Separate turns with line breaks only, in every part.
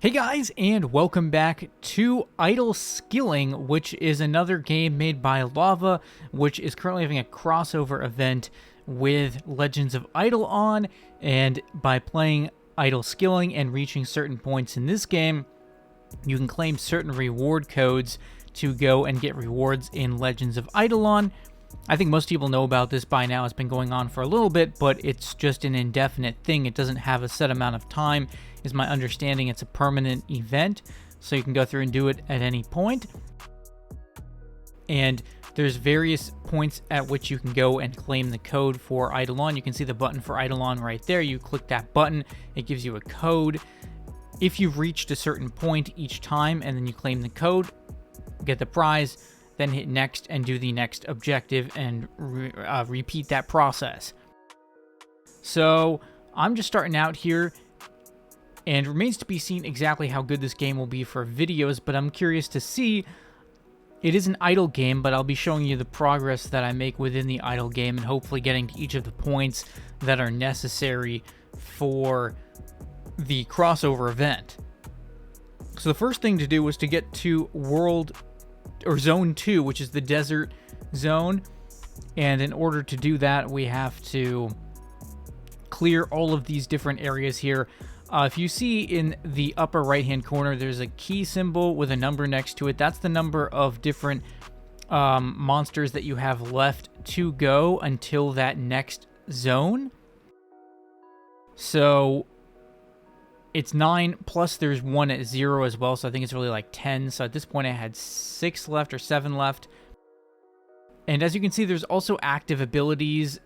Hey guys, and welcome back to Idle Skilling, which is another game made by Lava, which is currently having a crossover event with Legends of IdleOn. And by playing Idle Skilling and reaching certain points in this game, you can claim certain reward codes to go and get rewards in Legends of IdleOn. I think most people know about this by now. It's been going on for a little bit, but it's just an indefinite thing. It doesn't have a set amount of time, is my understanding. It's a permanent event, so you can go through and do it at any point. And there's various points at which you can go and claim the code for IdleOn. You can see the button for IdleOn right there. You click that button, it gives you a code. If you've reached a certain point each time and then you claim the code, get the prize, then hit next and do the next objective and repeat that process. So I'm just starting out here, and it remains to be seen exactly how good this game will be for videos, but I'm curious to see. It is an idle game, but I'll be showing you the progress that I make within the idle game and hopefully getting to each of the points that are necessary for the crossover event. So the first thing to do was to get to Zone 2, which is the desert zone. And in order to do that, we have to clear all of these different areas here. If you see in the upper right-hand corner, there's a key symbol with a number next to it. That's the number of different monsters that you have left to go until that next zone. So it's 9, plus there's 1 at 0 as well, so I think it's really like 10. So at this point I had 6 left or 7 left. And as you can see, there's also active abilities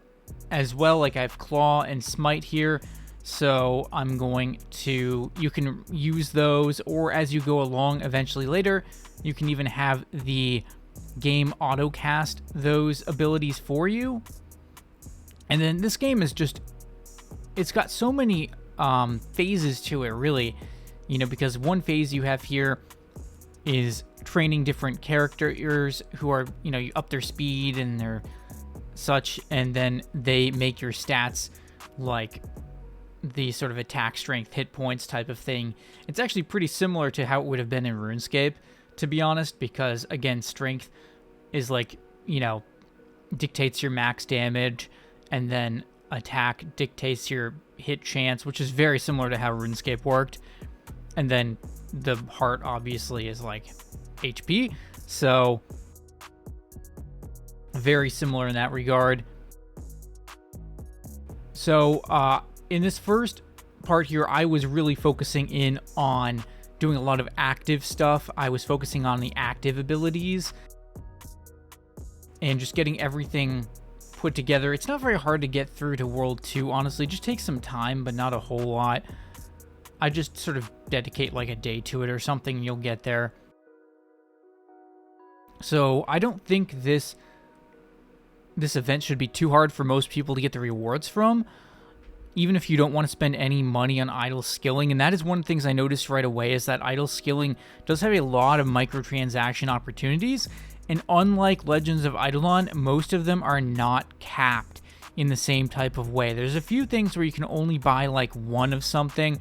as well, like I have Claw and Smite here. So I'm going to, you can use those, or as you go along eventually later, you can even have the game auto-cast those abilities for you. And then this game is just, it's got so many phases to it, really, because one phase you have here is training different characters who are, you up their speed and their such, and then they make your stats like the sort of attack, strength, hit points type of thing. It's actually pretty similar to how it would have been in RuneScape, to be honest, because again, strength is like, dictates your max damage, and then attack dictates your hit chance, which is very similar to how RuneScape worked. And then the heart obviously is like HP, so very similar in that regard. So in this first part here, I was really focusing in on doing a lot of active stuff. I was focusing on the active abilities and just getting everything put together. It's not very hard to get through to World 2, honestly. It just takes some time, but not a whole lot. I just sort of dedicate like a day to it or something, and you'll get there. So I don't think this event should be too hard for most people to get the rewards from, even if you don't want to spend any money on idle skilling. And that is one of the things I noticed right away, is that idle skilling does have a lot of microtransaction opportunities. And unlike Legends of IdleOn, most of them are not capped in the same type of way. There's a few things where you can only buy like one of something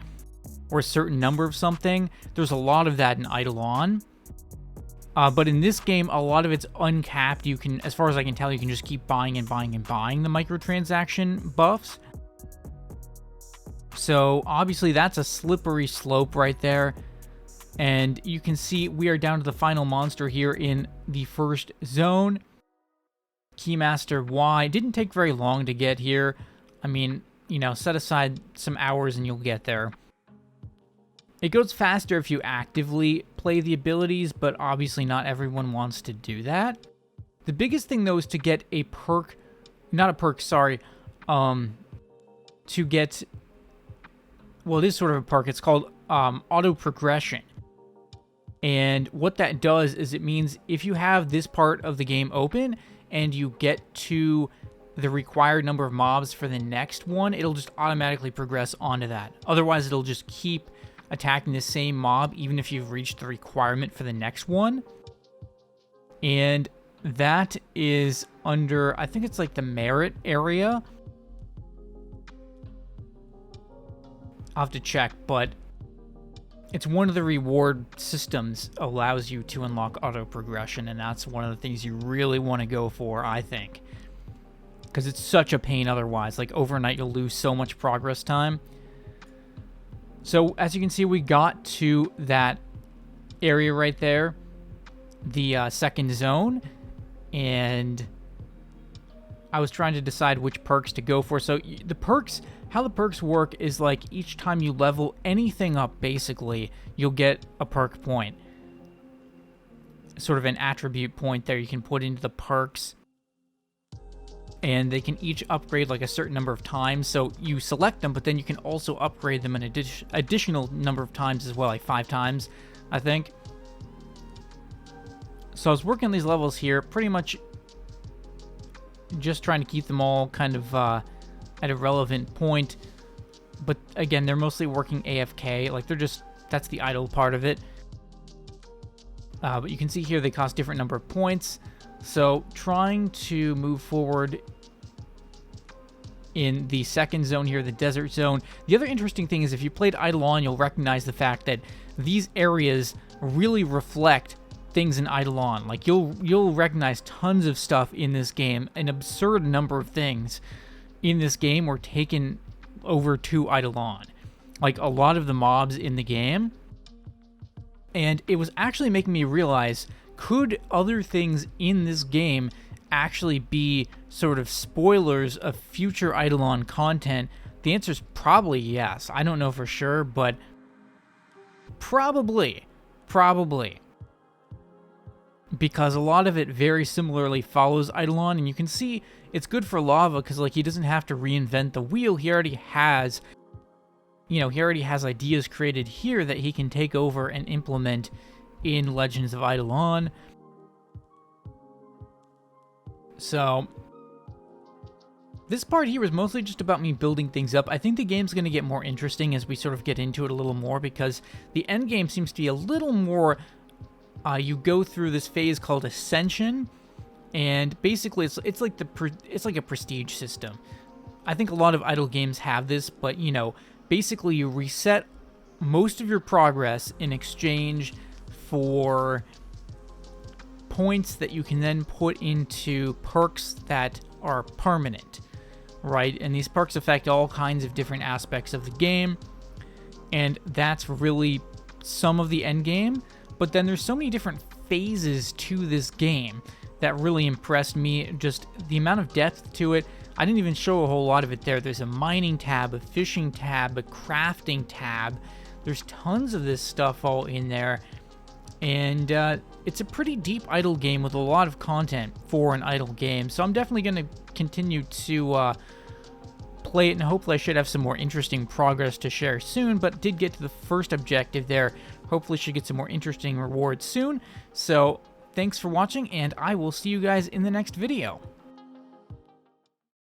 or a certain number of something. There's a lot of that in IdleOn. But in this game, a lot of it's uncapped. You can, as far as I can tell, you can just keep buying and buying and buying the microtransaction buffs. So obviously that's a slippery slope right there. And you can see we are down to the final monster here in the first zone. Keymaster Y. Didn't take very long to get here. I mean, set aside some hours and you'll get there. It goes faster if you actively play the abilities, but obviously not everyone wants to do that. The biggest thing, though, is to get a perk, not a perk, sorry, to get, well, it is sort of a perk. It's called auto progression. And what that does is it means if you have this part of the game open and you get to the required number of mobs for the next one, it'll just automatically progress onto that. Otherwise, it'll just keep attacking the same mob even if you've reached the requirement for the next one. And that is under, I think it's like the merit area. I'll have to check, but it's one of the reward systems allows you to unlock auto progression, and that's one of the things you really want to go for, I think, because it's such a pain otherwise. Like overnight, you'll lose so much progress time. So as you can see, we got to that area right there, the second zone, and I was trying to decide which perks to go for. So the perks, how the perks work is like each time you level anything up, basically, you'll get a perk point. Sort of an attribute point there you can put into the perks. And they can each upgrade like a certain number of times. So you select them, but then you can also upgrade them an additional number of times as well, like 5 times, I think. So I was working on these levels here, pretty much just trying to keep them all kind of at a relevant point. But again, they're mostly working AFK, like that's the idle part of it. But you can see here they cost different number of points. So trying to move forward in the second zone here, the desert zone. The other interesting thing is if you played IdleOn, you'll recognize the fact that these areas really reflect things in IdleOn. Like you'll recognize tons of stuff in this game. An absurd number of things in this game were taken over to IdleOn. Like a lot of the mobs in the game. And it was actually making me realize, could other things in this game actually be sort of spoilers of future IdleOn content? The answer is probably yes. I don't know for sure, but probably. Because a lot of it very similarly follows IdleOn, and you can see it's good for Lava because like he doesn't have to reinvent the wheel. He already has, he already has ideas created here that he can take over and implement in Legends of IdleOn. So this part here was mostly just about me building things up. I think the game's going to get more interesting as we sort of get into it a little more, because the end game seems to be a little more, you go through this phase called Ascension, and basically it's like a prestige system. I think a lot of idle games have this, but basically you reset most of your progress in exchange for points that you can then put into perks that are permanent, right? And these perks affect all kinds of different aspects of the game, and that's really some of the end game. But then there's so many different phases to this game that really impressed me. Just the amount of depth to it. I didn't even show a whole lot of it there. There's a mining tab, a fishing tab, a crafting tab. There's tons of this stuff all in there. And it's a pretty deep idle game with a lot of content for an idle game. So I'm definitely going to continue to play it, and hopefully I should have some more interesting progress to share soon. But did get to the first objective there. Hopefully should get some more interesting rewards soon. So thanks for watching, and I will see you guys in the next video.